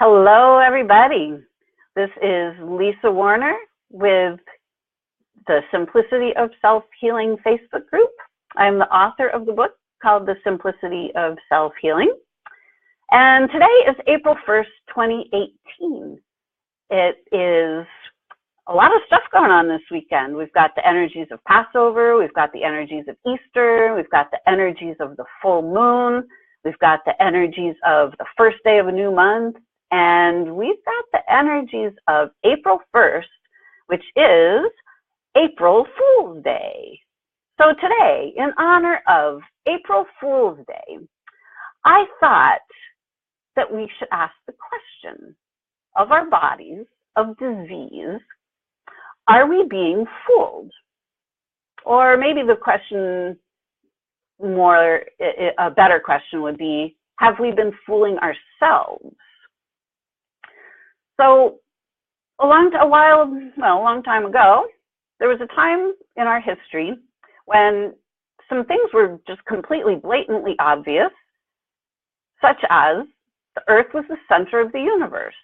Hello, everybody. This is Lisa Warner with the Simplicity of Self-Healing Facebook group. I'm the author of the book called The Simplicity of Self-Healing. And today is April 1st, 2018. It is a lot of stuff going on this weekend. We've got the energies of Passover, we've got the energies of Easter, we've got the energies of the full moon, we've got the energies of the first day of a new month, and we've got the energies of April 1st, which is April Fool's Day. So today, in honor of April Fool's Day, I thought that we should ask the question of our bodies, of disease, are we being fooled? Or maybe the question a better question would be, have we been fooling ourselves? So a long time ago, there was a time in our history when some things were just completely blatantly obvious, such as the Earth was the center of the universe.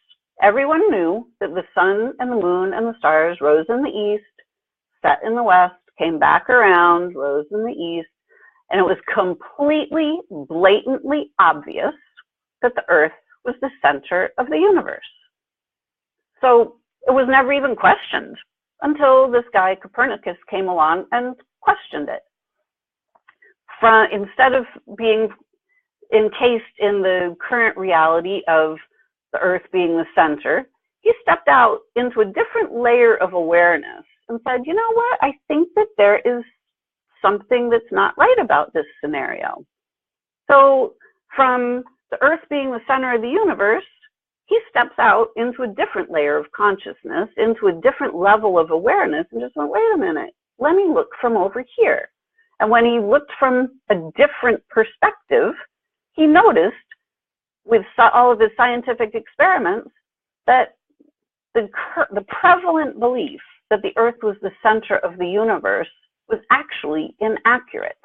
Everyone knew that the sun and the moon and the stars rose in the east, set in the west, came back around, rose in the east, and it was completely, blatantly obvious that the Earth was the center of the universe. So it was never even questioned until this guy Copernicus came along and questioned it. Instead of being encased in the current reality of the Earth being the center, he stepped out into a different layer of awareness and said, you know what, I think that there is something that's not right about this scenario. So from the Earth being the center of the universe, he steps out into a different layer of consciousness, into a different level of awareness, and just went, wait a minute, let me look from over here. And when he looked from a different perspective, he noticed, with all of his scientific experiments, that the prevalent belief that the Earth was the center of the universe was actually inaccurate.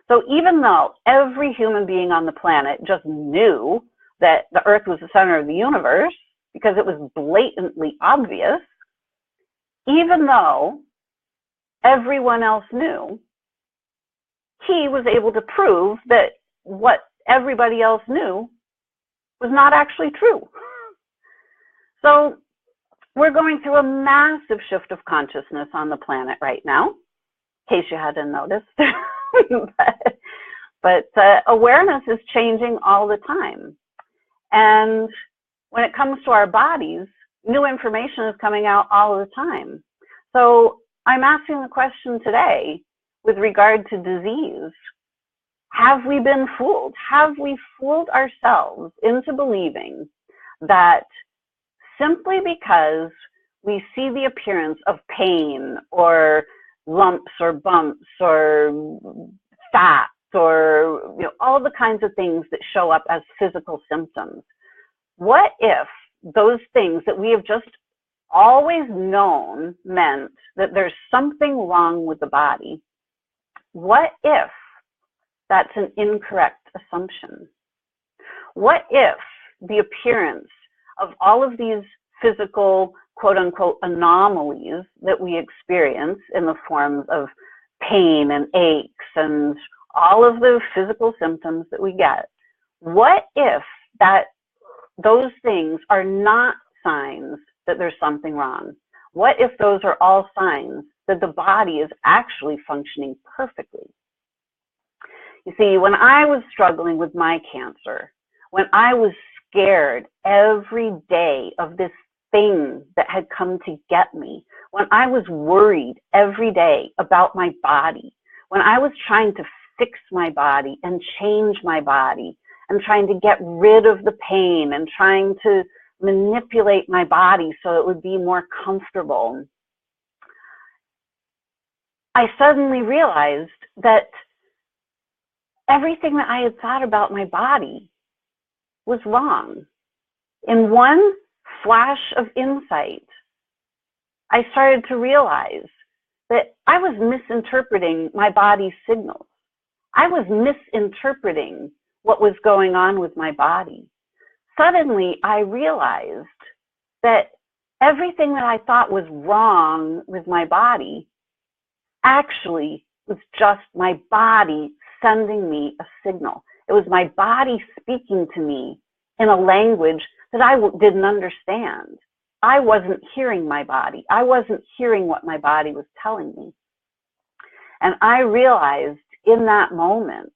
So even though every human being on the planet just knew that the Earth was the center of the universe because it was blatantly obvious, even though everyone else knew, he was able to prove that what everybody else knew was not actually true. So we're going through a massive shift of consciousness on the planet right now, in case you hadn't noticed. but awareness is changing all the time. And when it comes to our bodies, new information is coming out all the time. So I'm asking the question today with regard to disease. Have we been fooled? Have we fooled ourselves into believing that simply because we see the appearance of pain or lumps or bumps or fat or all the kinds of things that show up as physical symptoms, what if those things that we have just always known meant that there's something wrong with the body? What if that's an incorrect assumption? What if the appearance of all of these physical, quote unquote, anomalies that we experience in the forms of pain and aches and all of the physical symptoms that we get, what if those things are not signs that there's something wrong? What if those are all signs that the body is actually functioning perfectly? You see, when I was struggling with my cancer, when I was scared every day of this thing that had come to get me, when I was worried every day about my body, when I was trying to fix my body and change my body and trying to get rid of the pain and trying to manipulate my body so it would be more comfortable, I suddenly realized that everything that I had thought about my body was wrong. In one flash of insight, I started to realize that I was misinterpreting my body's signals. I was misinterpreting what was going on with my body. suddenly I realized that everything that I thought was wrong with my body actually was just my body sending me a signal. It was my body speaking to me in a language that I didn't understand. I wasn't hearing my body. I wasn't hearing what my body was telling me. And I realized in that moment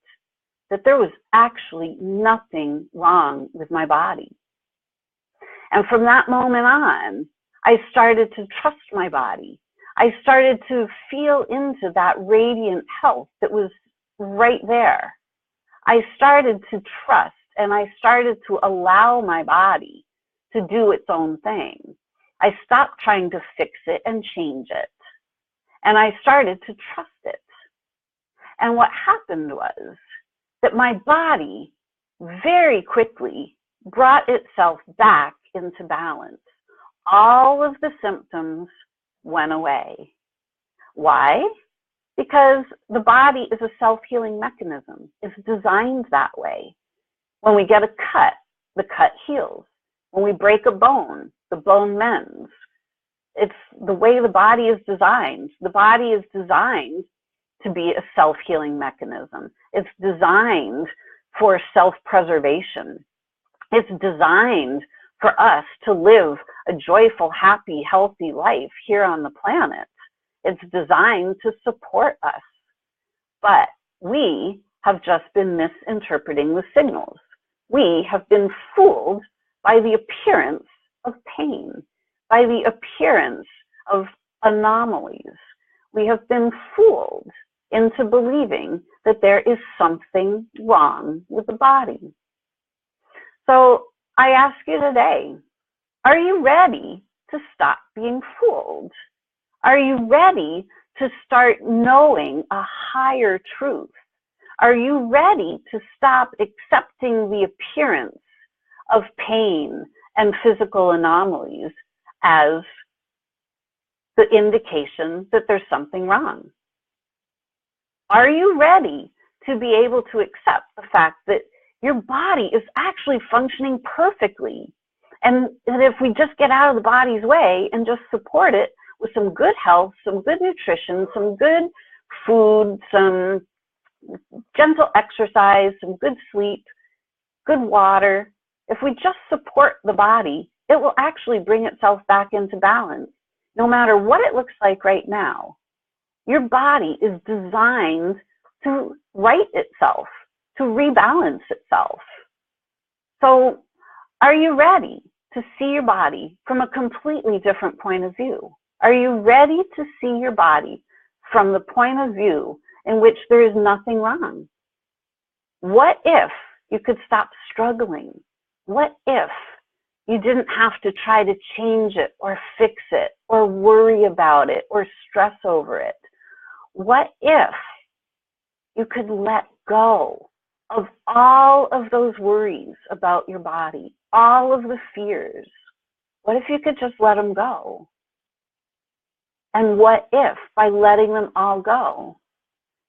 that there was actually nothing wrong with my body. And from that moment on, I started to trust my body. I started to feel into that radiant health that was right there. I started to trust, and I started to allow my body to do its own thing. I stopped trying to fix it and change it. And I started to trust it. And what happened was that my body very quickly brought itself back into balance. All of the symptoms went away. Why? Because the body is a self-healing mechanism. It's designed that way. When we get a cut, the cut heals. When we break a bone, the bone mends. It's the way the body is designed. The body is designed to be a self-healing mechanism. It's designed for self-preservation. It's designed for us to live a joyful, happy, healthy life here on the planet. It's designed to support us. But we have just been misinterpreting the signals. We have been fooled by the appearance of pain, by the appearance of anomalies. We have been fooled into believing that there is something wrong with the body. So I ask you today, are you ready to stop being fooled? Are you ready to start knowing a higher truth? Are you ready to stop accepting the appearance of pain and physical anomalies as the indication that there's something wrong? Are you ready to be able to accept the fact that your body is actually functioning perfectly? And that if we just get out of the body's way and just support it with some good health, some good nutrition, some good food, some gentle exercise, some good sleep, good water, if we just support the body, it will actually bring itself back into balance. No matter what it looks like right now, your body is designed to right itself, to rebalance itself. So are you ready to see your body from a completely different point of view? Are you ready to see your body from the point of view in which there is nothing wrong? What if you could stop struggling? What if you didn't have to try to change it or fix it or worry about it or stress over it? What if you could let go of all of those worries about your body, all of the fears? What if you could just let them go? And what if, by letting them all go,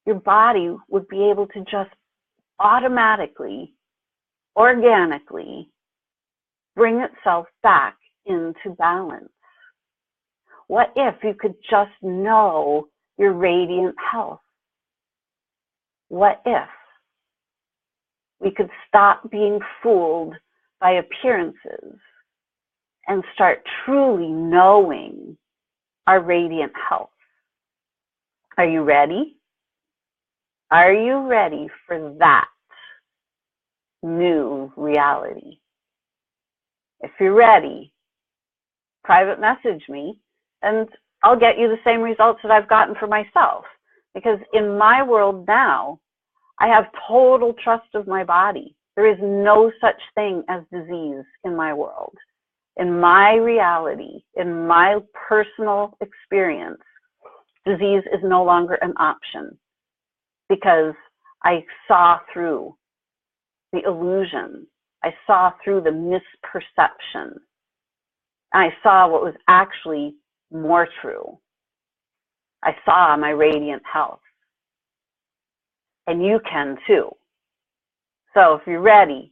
your body would be able to just automatically, organically bring itself back into balance? What if you could just know your radiant health? What if we could stop being fooled by appearances and start truly knowing our radiant health? Are you ready? Are you ready for that new reality? If you're ready, private message me and I'll get you the same results that I've gotten for myself. Because in my world now, I have total trust of my body. There is no such thing as disease in my world. In my reality, in my personal experience, disease is no longer an option because I saw through the illusion. I saw through the misperception. I saw what was actually more true. I saw my radiant health. And you can too. So if you're ready,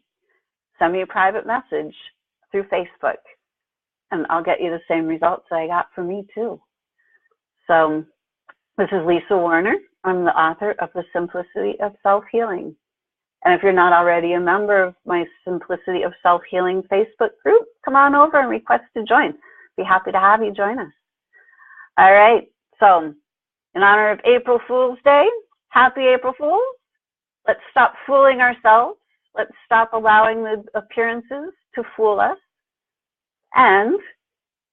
send me a private message through Facebook, and I'll get you the same results that I got from me too. So this is Lisa Warner. I'm the author of The Simplicity of Self-Healing. And if you're not already a member of my Simplicity of Self-Healing Facebook group, come on over and request to join. Be happy to have you join us. All right, so in honor of April Fool's Day, happy April Fools. Let's stop fooling ourselves. Let's stop allowing the appearances to fool us. And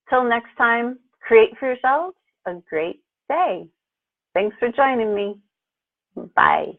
till next time, create for yourselves a great day. Thanks for joining me. Bye.